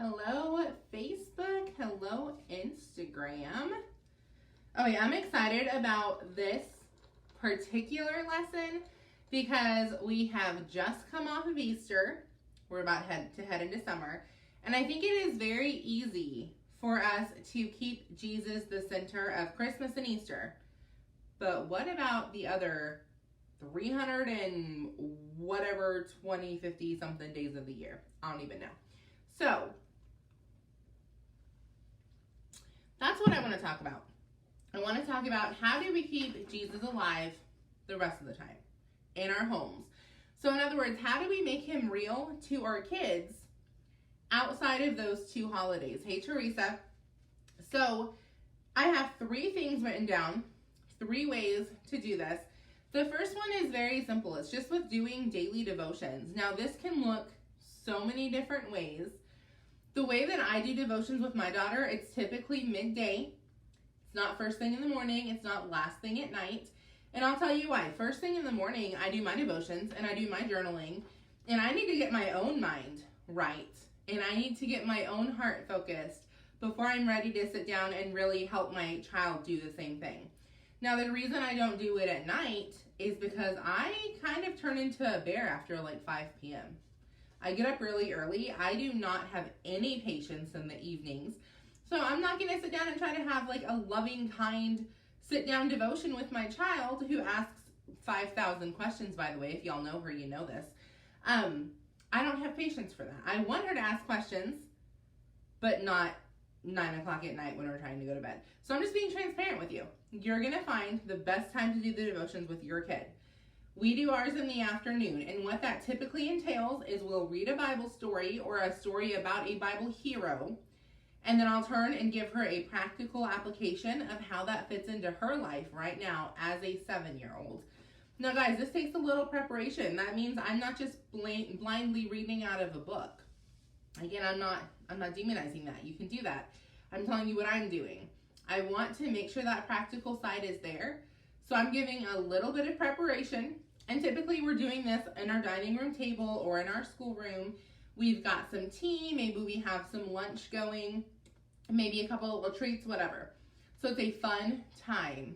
Hello, Facebook. Hello, Instagram. Okay, I'm excited about this particular lesson because we have just come off of Easter. We're about to head into summer. And I think it is very easy for us to keep Jesus the center of Christmas and Easter. But what about the other 300 and whatever 20, 50 something days of the year? I don't even know. So that's what I want to talk about. I want to talk about how do we keep Jesus alive the rest of the time in our homes. So in other words, how do we make him real to our kids outside of those two holidays? Hey, Teresa. So I have 3 things written down, 3 ways to do this. The first one is very simple. It's just with doing daily devotions. Now this can look so many different ways. The way that I do devotions with my daughter, it's typically midday. It's not first thing in the morning. It's not last thing at night. And I'll tell you why. First thing in the morning, I do my devotions and I do my journaling. And I need to get my own mind right. And I need to get my own heart focused before I'm ready to sit down and really help my child do the same thing. Now, the reason I don't do it at night is because I kind of turn into a bear after like 5 p.m. I get up really early. I do not have any patience in the evenings. So I'm not going to sit down and try to have like a loving, kind, sit-down devotion with my child who asks 5,000 questions, by the way. If y'all know her, you know this. I don't have patience for that. I want her to ask questions, but not 9 o'clock at night when we're trying to go to bed. So I'm just being transparent with you. You're going to find the best time to do the devotions with your kid. We do ours in the afternoon, and what that typically entails is we'll read a Bible story or a story about a Bible hero, and then I'll turn and give her a practical application of how that fits into her life right now as a 7-year-old. Now, guys, this takes a little preparation. That means I'm not just blindly reading out of a book. Again, I'm not demonizing that. You can do that. I'm telling you what I'm doing. I want to make sure that practical side is there. So I'm giving a little bit of preparation, and typically we're doing this in our dining room table or in our schoolroom. We've got some tea, maybe we have some lunch going, maybe a couple of little treats, whatever. So it's a fun time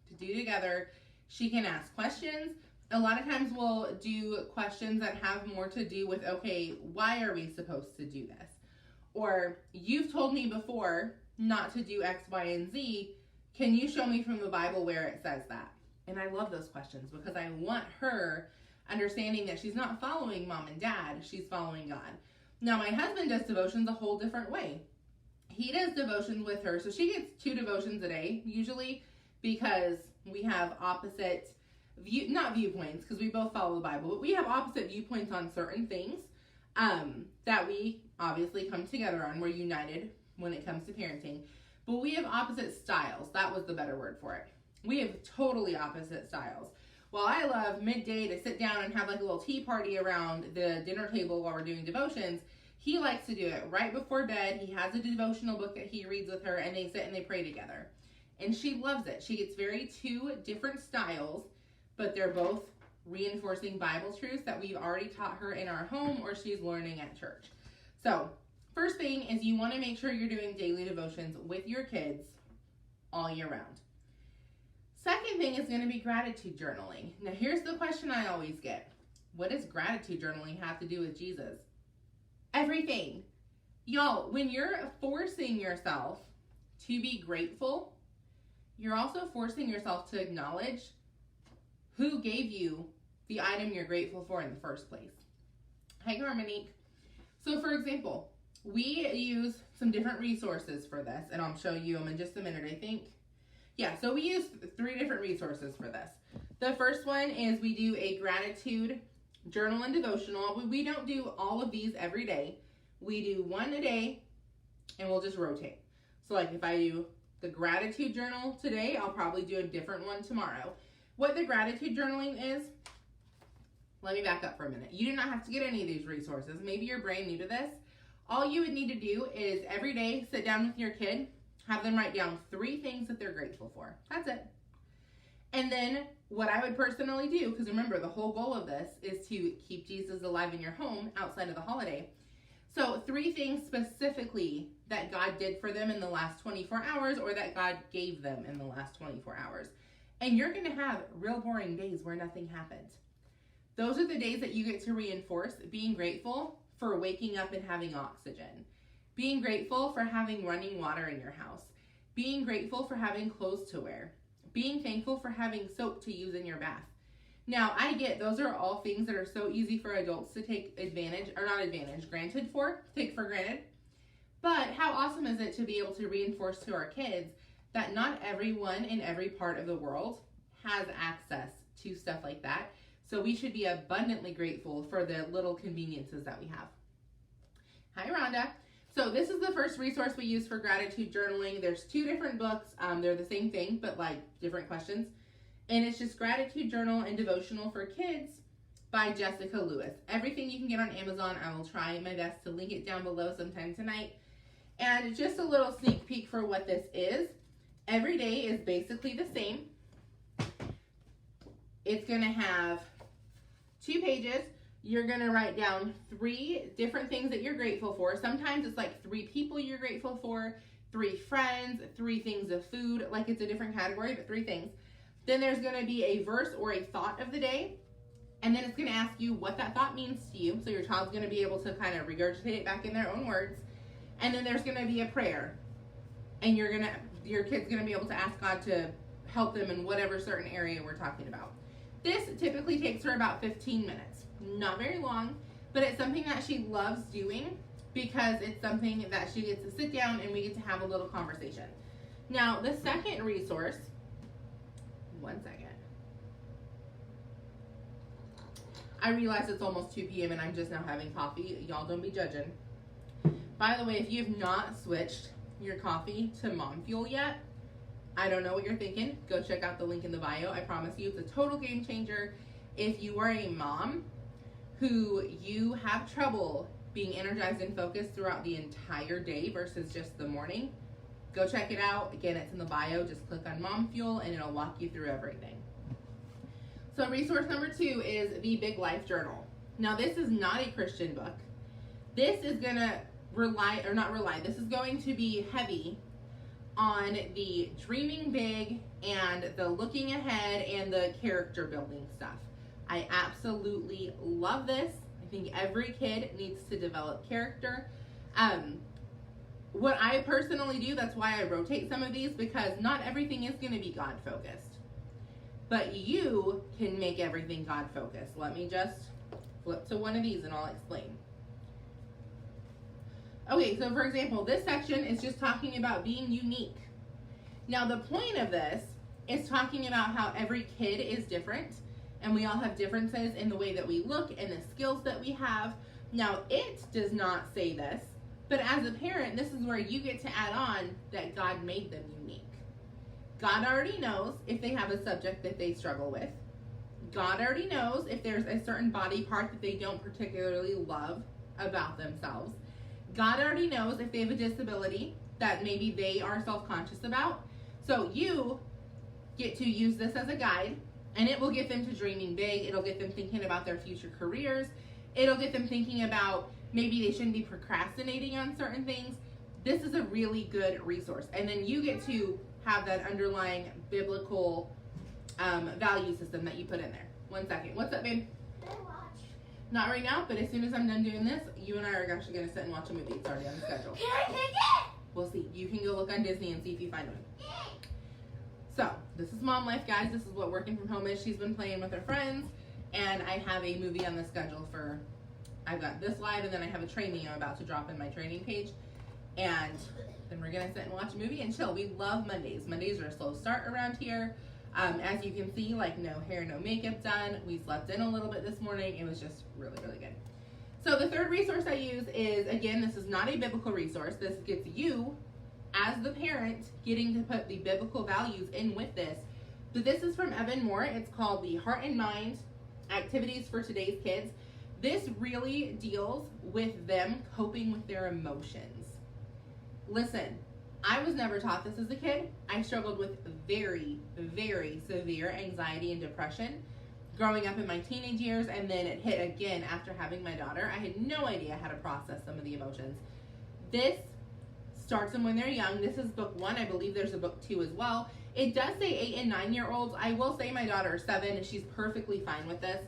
to do together. She can ask questions. A lot of times we'll do questions that have more to do with, okay, why are we supposed to do this? Or, you've told me before not to do X, Y, and Z. Can you show me from the Bible where it says that? And I love those questions because I want her understanding that she's not following mom and dad, she's following God. Now, my husband does devotions a whole different way. He does devotions with her, so she gets 2 devotions a day, usually, because we have opposite viewpoints, because we both follow the Bible, but we have opposite viewpoints on certain things that we obviously come together on. We're united when it comes to parenting. But we have opposite styles. That was the better word for it. We have totally opposite styles. While I love midday to sit down and have like a little tea party around the dinner table while we're doing devotions, he likes to do it right before bed. He has a devotional book that he reads with her, and they sit and they pray together. And she loves it. She gets 2 different styles, but they're both reinforcing Bible truths that we've already taught her in our home or she's learning at church. So, first thing is you want to make sure you're doing daily devotions with your kids all year round. Second thing is going to be gratitude journaling. Now, here's the question I always get. What does gratitude journaling have to do with Jesus? Everything. Y'all, when you're forcing yourself to be grateful, you're also forcing yourself to acknowledge who gave you the item you're grateful for in the first place. Hi, Garmonique. So, for example, we use some different resources for this, and I'll show you them in just a minute, I think. Yeah, so we use 3 different resources for this. The first one is we do a gratitude journal and devotional. We don't do all of these every day. We do 1 a day, and we'll just rotate. So like if I do the gratitude journal today, I'll probably do a different one tomorrow. What the gratitude journaling is, let me back up for a minute. You do not have to get any of these resources. Maybe you're brand new to this. All you would need to do is every day sit down with your kid, have them write down 3 things that they're grateful for. That's it. And then what I would personally do, because remember the whole goal of this is to keep Jesus alive in your home outside of the holiday. So 3 things specifically that God did for them in the last 24 hours or that God gave them in the last 24 hours. And you're going to have real boring days where nothing happened. Those are the days that you get to reinforce being grateful for waking up and having oxygen. Being grateful for having running water in your house. Being grateful for having clothes to wear. Being thankful for having soap to use in your bath. Now, I get those are all things that are so easy for adults to take take for granted. But how awesome is it to be able to reinforce to our kids that not everyone in every part of the world has access to stuff like that. So we should be abundantly grateful for the little conveniences that we have. Hi, Rhonda. So this is the first resource we use for gratitude journaling. There's 2 different books. They're the same thing, but like different questions. And it's just Gratitude Journal and Devotional for Kids by Jessica Lewis. Everything you can get on Amazon. I will try my best to link it down below sometime tonight. And just a little sneak peek for what this is. Every day is basically the same. It's going to have 2 pages. You're going to write down 3 different things that you're grateful for. Sometimes it's like 3 people you're grateful for, 3 friends, 3 things of food. Like it's a different category, but 3 things. Then there's going to be a verse or a thought of the day. And then it's going to ask you what that thought means to you. So your child's going to be able to kind of regurgitate it back in their own words. And then there's going to be a prayer. And your kid's going to be able to ask God to help them in whatever certain area we're talking about. This typically takes her about 15 minutes. Not very long, but it's something that she loves doing because it's something that she gets to sit down and we get to have a little conversation. Now, the second resource, one second. I realize it's almost 2 p.m. and I'm just now having coffee. Y'all don't be judging. By the way, if you have not switched your coffee to Mom Fuel yet, I don't know what you're thinking. Go check out the link in the bio. I promise you it's a total game changer. If you are a mom who you have trouble being energized and focused throughout the entire day versus just the morning, go check it out. Again, it's in the bio. Just click on Mom Fuel and it'll walk you through everything. So resource number 2 is the Big Life Journal. Now this is not a Christian book. This is going to this is going to be heavy on the dreaming big and the looking ahead and the character building stuff. I absolutely love this. I think every kid needs to develop character. What I personally do, that's why I rotate some of these, because not everything is going to be God focused. But you can make everything God focused. Let me just flip to one of these and I'll explain. Okay, so for example, this section is just talking about being unique. Now the point of this is talking about how every kid is different and we all have differences in the way that we look and the skills that we have. Now it does not say this, but as a parent, this is where you get to add on that God made them unique. God already knows if they have a subject that they struggle with. God already knows if there's a certain body part that they don't particularly love about themselves. God already knows if they have a disability that maybe they are self-conscious about. So you get to use this as a guide, and it will get them to dreaming big. It'll get them thinking about their future careers. It'll get them thinking about maybe they shouldn't be procrastinating on certain things. This is a really good resource. And then you get to have that underlying biblical value system that you put in there. One second. What's up, babe? Not right now, but as soon as I'm done doing this, you and I are actually going to sit and watch a movie. It's already on the schedule. Can I pick it? We'll see. You can go look on Disney and see if you find one. So, this is mom life, guys. This is what working from home is. She's been playing with her friends, and I have a movie on the schedule for, I've got this live, and then I have a training I'm about to drop in my training page, and then we're going to sit and watch a movie and chill. We love Mondays. Mondays are a slow start around here. As you can see, like no hair, no makeup done. We slept in a little bit this morning. It was just really, really good. So the third resource I use is, again, this is not a biblical resource. This gets you, as the parent, getting to put the biblical values in with this. But this is from Evan Moore. It's called the Heart and Mind Activities for Today's Kids. This really deals with them coping with their emotions. Listen, I was never taught this as a kid. I struggled with very, very severe anxiety and depression growing up in my teenage years, and then it hit again after having my daughter. I had no idea how to process some of the emotions. This starts them when they're young. This is book 1. I believe there's a book 2 as well. It does say 8 and 9-year-olds. I will say my daughter is 7, and she's perfectly fine with this.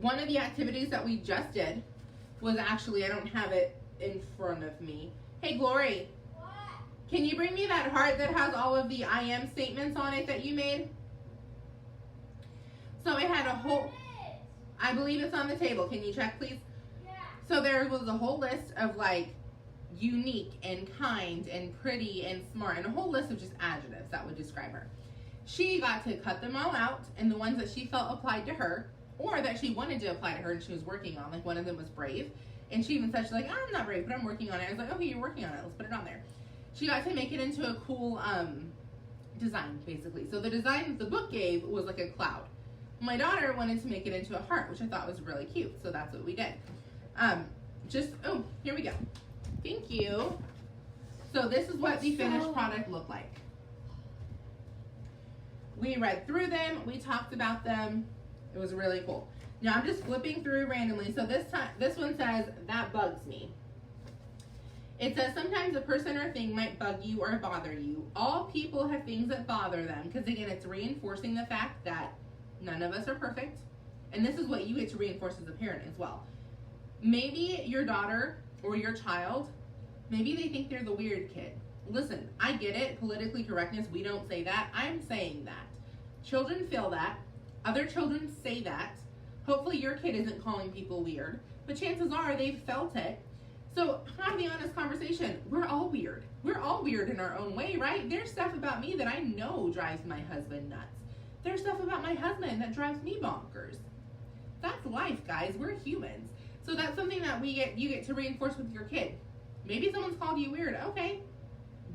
One of the activities that we just did was actually, I don't have it in front of me. Hey, Glory. What? Can you bring me that heart that has all of the I am statements on it that you made? So it had a whole, I believe it's on the table. Can you check, please? Yeah. So there was a whole list of like unique and kind and pretty and smart, and a whole list of just adjectives that would describe her. She got to cut them all out, and the ones that she felt applied to her, or that she wanted to apply to her and she was working on, like one of them was brave. And she even said, she's like, I'm not brave, but I'm working on it. I was like, okay, you're working on it. Let's put it on there. She got to make it into a cool design, basically. So the design that the book gave was like a cloud. My daughter wanted to make it into a heart, which I thought was really cute. So that's what we did. Oh, here we go. Thank you. So this is what the finished product looked like. We read through them. We talked about them. It was really cool. Now I'm just flipping through randomly. So this one says, that bugs me. It says, sometimes a person or thing might bug you or bother you. All people have things that bother them. Because again, it's reinforcing the fact that none of us are perfect. And this is what you get to reinforce as a parent as well. Maybe your daughter or your child, maybe they think they're the weird kid. Listen, I get it. Politically correctness, we don't say that. I'm saying that. Children feel that. Other children say that. Hopefully your kid isn't calling people weird, but chances are they've felt it. So have the honest conversation. We're all weird. We're all weird in our own way, right? There's stuff about me that I know drives my husband nuts. There's stuff about my husband that drives me bonkers. That's life, guys. We're humans. So that's something that you get to reinforce with your kid. Maybe someone's called you weird. Okay.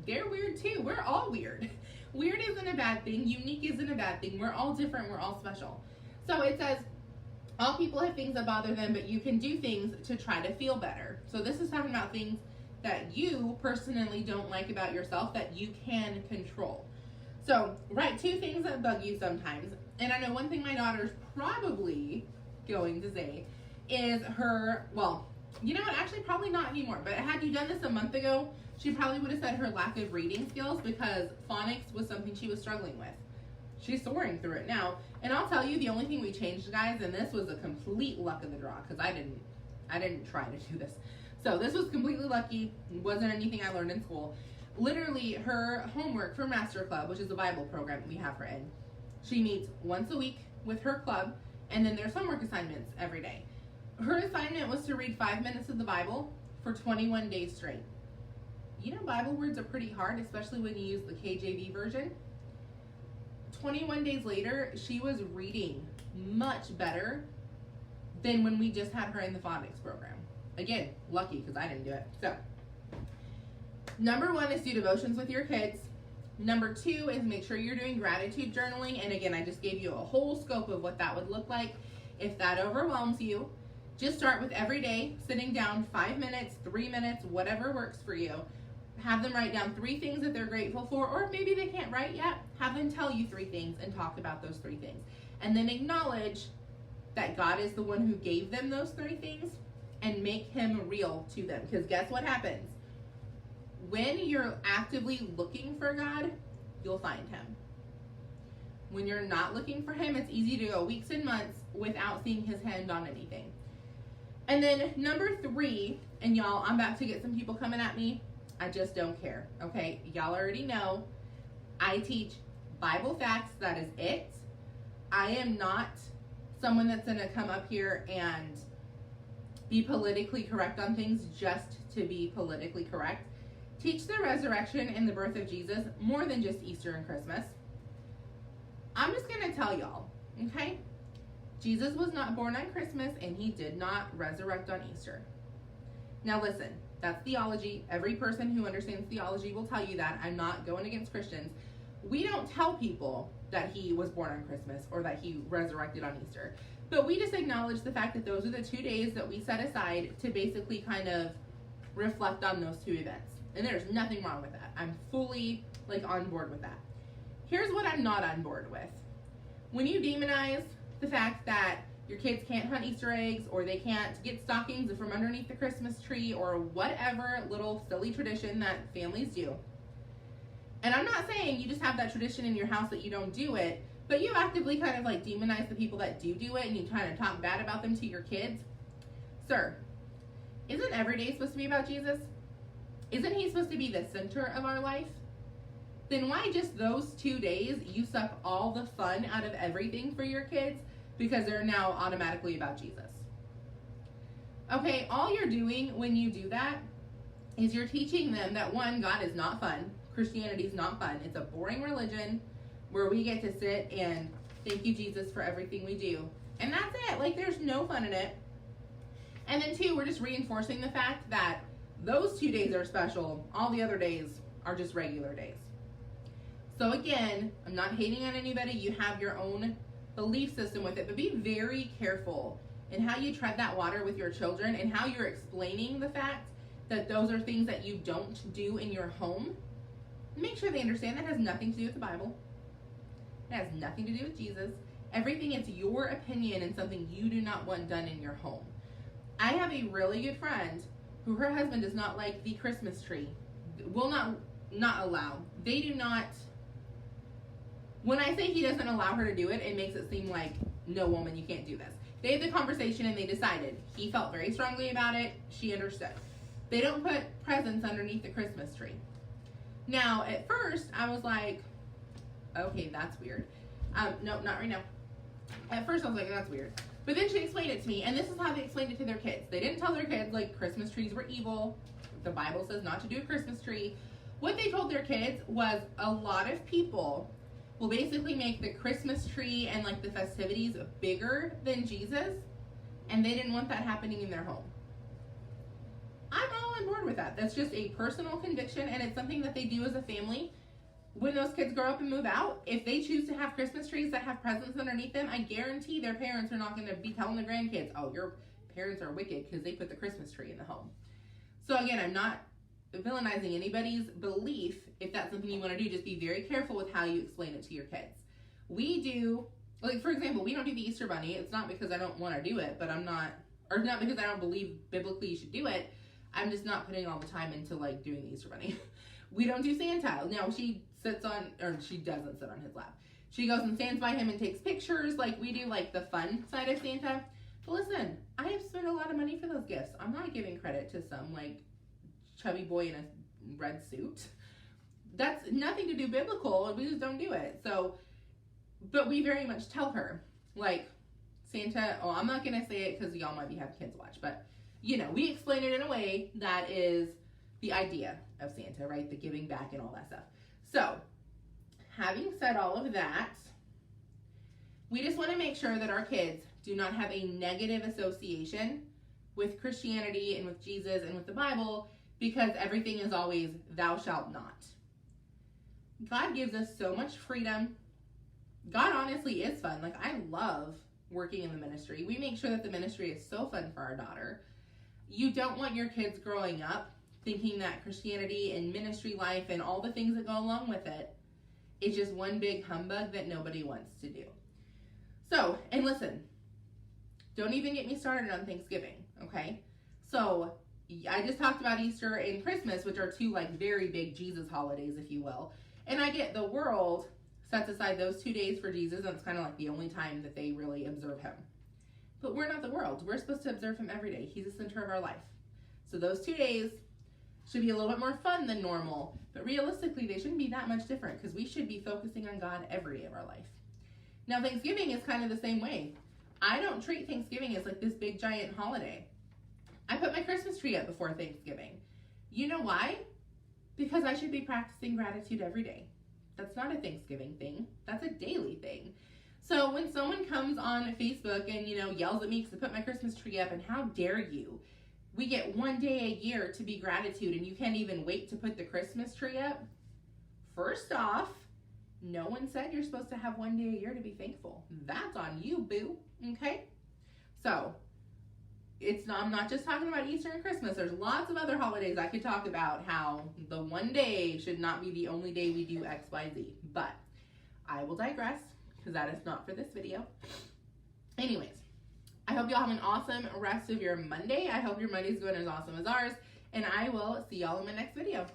They're weird too. We're all weird. Weird isn't a bad thing. Unique isn't a bad thing. We're all different. We're all special. So it says, all people have things that bother them, but you can do things to try to feel better. So this is talking about things that you personally don't like about yourself that you can control. So write 2 things that bug you sometimes. And I know one thing my daughter's probably going to say is her, well, you know what, actually probably not anymore, but had you done this a month ago, she probably would have said her lack of reading skills, because phonics was something she was struggling with. She's soaring through it now. And I'll tell you, the only thing we changed, guys, and this was a complete luck of the draw, because I didn't try to do this. So this was completely lucky. It wasn't anything I learned in school. Literally, her homework for Master Club, which is a Bible program that we have her in, she meets once a week with her club, and then there's homework assignments every day. Her assignment was to read 5 minutes of the Bible for 21 days straight. You know, Bible words are pretty hard, especially when you use the KJV version. 21 days later, she was reading much better than when we just had her in the phonics program. Again, lucky, because I didn't do it. So, number 1 is do devotions with your kids. Number 2 is make sure you're doing gratitude journaling. And again, I just gave you a whole scope of what that would look like. If that overwhelms you, just start with every day, sitting down 5 minutes, 3 minutes, whatever works for you. Have them write down 3 things that they're grateful for, or maybe they can't write yet. Have them tell you 3 things and talk about those 3 things. And then acknowledge that God is the one who gave them those 3 things, and make him real to them. Because guess what happens? When you're actively looking for God, you'll find him. When you're not looking for him, it's easy to go weeks and months without seeing his hand on anything. And then number 3, and y'all, I'm about to get some people coming at me. I just don't care, okay? Y'all already know I teach Bible facts. That is it. I am not someone that's going to come up here and be politically correct on things just to be politically correct. Teach the resurrection and the birth of Jesus more than just Easter and Christmas. I'm just going to tell y'all, okay? Jesus was not born on Christmas, and he did not resurrect on Easter. Now listen, that's theology. Every person who understands theology will tell you that. I'm not going against Christians. We don't tell people that he was born on Christmas or that he resurrected on Easter. But we just acknowledge the fact that those are the 2 days that we set aside to basically kind of reflect on those 2 events. And there's nothing wrong with that. I'm fully on board with that. Here's what I'm not on board with. when you demonize the fact that your kids can't hunt Easter eggs, or they can't get stockings from underneath the Christmas tree, or whatever little silly tradition that families do. And I'm not saying you just have that tradition in your house that you don't do it, but you actively kind of like demonize the people that do it, and you kind of talk bad about them to your kids. Sir, isn't every day supposed to be about Jesus? Isn't he supposed to be the center of our life? Then why just those 2 days you suck all the fun out of everything for your kids because they're now automatically about Jesus? Okay, all you're doing when you do that is you're teaching them that, one, God is not fun. Christianity is not fun. It's a boring religion where we get to sit and thank you, Jesus, for everything we do. And that's it. Like, there's no fun in it. And then, two, we're just reinforcing the fact that those 2 days are special. All the other days are just regular days. So again, I'm not hating on anybody. You have your own belief system with it, but be very careful in how you tread that water with your children and how you're explaining the fact that those are things that you don't do in your home. Make sure they understand that has nothing to do with the Bible. It has nothing to do with Jesus. Everything is your opinion and something you do not want done in your home. I have a really good friend who her husband does not like the Christmas tree. Will not allow. They do not. When I say he doesn't allow her to do it, it makes it seem like, no, woman, you can't do this. They had the conversation and they decided. He felt very strongly about it. She understood. They don't put presents underneath the Christmas tree. Now, at first, I was like, okay, that's weird. No, not right now. At first, I was like, that's weird. But then she explained it to me, and this is how they explained it to their kids. They didn't tell their kids, like, Christmas trees were evil. The Bible says not to do a Christmas tree. What they told their kids was a lot of people will basically make the Christmas tree and, like, the festivities bigger than Jesus, and they didn't want that happening in their home. I'm all on board with that. That's just a personal conviction, and it's something that they do as a family. When those kids grow up and move out, if they choose to have Christmas trees that have presents underneath them, I guarantee their parents are not going to be telling their grandkids, oh, your parents are wicked because they put the Christmas tree in the home. So again, I'm not villainizing anybody's belief. If that's something you want to do, just be very careful with how you explain it to your kids. We do, like, for example, we don't do the Easter Bunny. It's not because I don't want to do it, but not because I don't believe biblically you should do it. I'm just not putting all the time into, like, doing the Easter Bunny. We don't do Santa. Now, she doesn't sit on his lap. She goes and stands by him and takes pictures. Like, we do, like, the fun side of Santa. But listen, I have spent a lot of money for those gifts. I'm not giving credit to some, like, chubby boy in a red suit. That's nothing to do biblical. We just don't do it. So, but we very much tell her, like, Santa, oh, I'm not going to say it because y'all might be having kids watch, but, you know, we explain it in a way that is the idea of Santa, right? The giving back and all that stuff. So, having said all of that, we just want to make sure that our kids do not have a negative association with Christianity and with Jesus and with the Bible, because everything is always thou shalt not. God gives us so much freedom. God honestly is fun. Like, I love working in the ministry. We make sure that the ministry is so fun for our daughter. You don't want your kids growing up thinking that Christianity and ministry life and all the things that go along with it is just one big humbug that nobody wants to do. So, and listen, don't even get me started on Thanksgiving, okay? So, I just talked about Easter and Christmas, which are two, like, very big Jesus holidays, if you will. And I get the world sets aside those 2 days for Jesus, and it's kind of like the only time that they really observe him. But we're not the world. We're supposed to observe him every day. He's the center of our life. So those 2 days should be a little bit more fun than normal, but realistically, they shouldn't be that much different, because we should be focusing on God every day of our life. Now, Thanksgiving is kind of the same way. I don't treat Thanksgiving as like this big giant holiday. I put my Christmas tree up before Thanksgiving. You know why? Because I should be practicing gratitude every day. That's not a Thanksgiving thing. That's a daily thing. So when someone comes on Facebook and, you know, yells at me because I put my Christmas tree up, and how dare you? We get 1 day a year to be gratitude, and you can't even wait to put the Christmas tree up. First off, no one said you're supposed to have 1 day a year to be thankful. That's on you, boo. Okay? So, I'm not just talking about Easter and Christmas. There's lots of other holidays I could talk about how the 1 day should not be the only day we do X, Y, Z. But I will digress. because that is not for this video. Anyways, I hope y'all have an awesome rest of your Monday. I hope your Monday's going as awesome as ours, and I will see y'all in my next video.